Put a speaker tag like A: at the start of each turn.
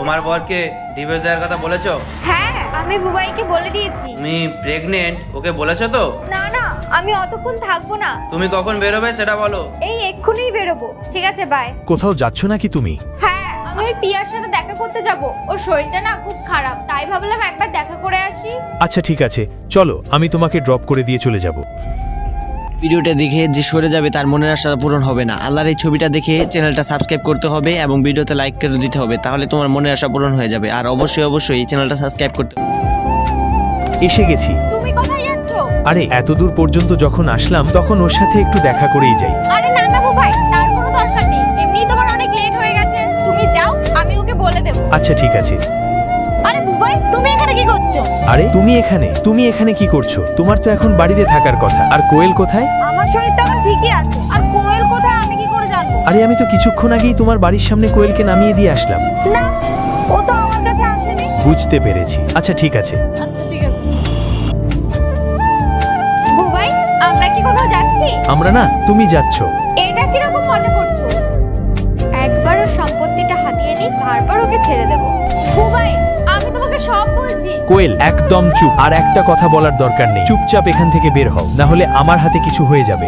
A: তোমার বরকে ডিভোর্স দেওয়ার কথা বলেছো?
B: হ্যাঁ, আমি বুবাইকে বলে দিয়েছি।
A: তুমি প্রেগনেন্ট, ওকে বলেছো তো?
B: না না, আমি অতক্ষণ থাকবো না।
A: তুমি কখন বেরোবে সেটা বলো।
B: এই এক্ষুনিই বেরোবো। ঠিক আছে, বাই।
C: কোথাও যাচ্ছ নাকি তুমি?
B: হ্যাঁ, আমি ওই পিয়ার সাথে দেখা করতে যাব। ওর শরীরটা না খুব খারাপ, তাই ভাবলাম একবার দেখা করে আসি।
C: আচ্ছা ঠিক আছে, চলো আমি তোমাকে ড্রপ করে দিয়ে চলে যাব।
D: ভিডিওটা দেখে যে সরে যাবে তার মনের আশা পূরণ হবে না। আল্লাহর এই ছবিটা দেখে চ্যানেলটা সাবস্ক্রাইব করতে হবে এবং ভিডিওতে লাইক করে দিতে হবে, তাহলে তোমার মনের আশা পূরণ হয়ে যাবে। আর অবশ্যই এই চ্যানেলটা সাবস্ক্রাইব করতে হবে।
C: এসে গেছি।
B: তুমি কোথায় যাচ্ছ?
C: আরে এত দূর পর্যন্ত যখন আসলাম তখন ওর সাথে একটু দেখা করেই যাই।
B: আরে না না বুবাই, তার কোনো দরকার নেই। এমনিই তোমার অনেক লেট হয়ে গেছে। তুমি যাও, আমি ওকে বলে দেব।
C: আচ্ছা ঠিক আছে।
B: আরে বুবাই, তুমি এখানে কি করছো?
C: আরে তুমি এখানে কি করছো? তোমার তো এখন বাড়িতে থাকার কথা। আর কোয়েল কোথায়?
B: আমার শরীরটা আমার ঠিকই আছে, আর কোয়েল কোথায় আমি কি করে জানবো?
C: আরে আমি তো কিছুক্ষণ আগেই তোমার বাড়ির সামনে কোয়েলকে নামিয়ে দিয়ে আসলাম।
B: না, ও তো আমার কাছে আসেনি।
C: বুঝতে পেরেছি। আচ্ছা ঠিক আছে।
B: আচ্ছা ঠিক আছে। বুবাই, আমরা কি কোথাও যাচ্ছি?
C: আমরা না, তুমি যাচ্ছ।
B: এটা কি রকম মজা করছো? একবার ওর সম্পত্তিটা হাতিয়ে নি, তারপর ওকে ছেড়ে দেব। বুবাই, আমি তোমাকে সব বলছি।
C: কোয়েল একদম চুপ, আর একটা কথা বলার দরকার নেই। চুপচাপ এখান থেকে বের হও, না হলে আমার হাতে কিছু হয়ে যাবে।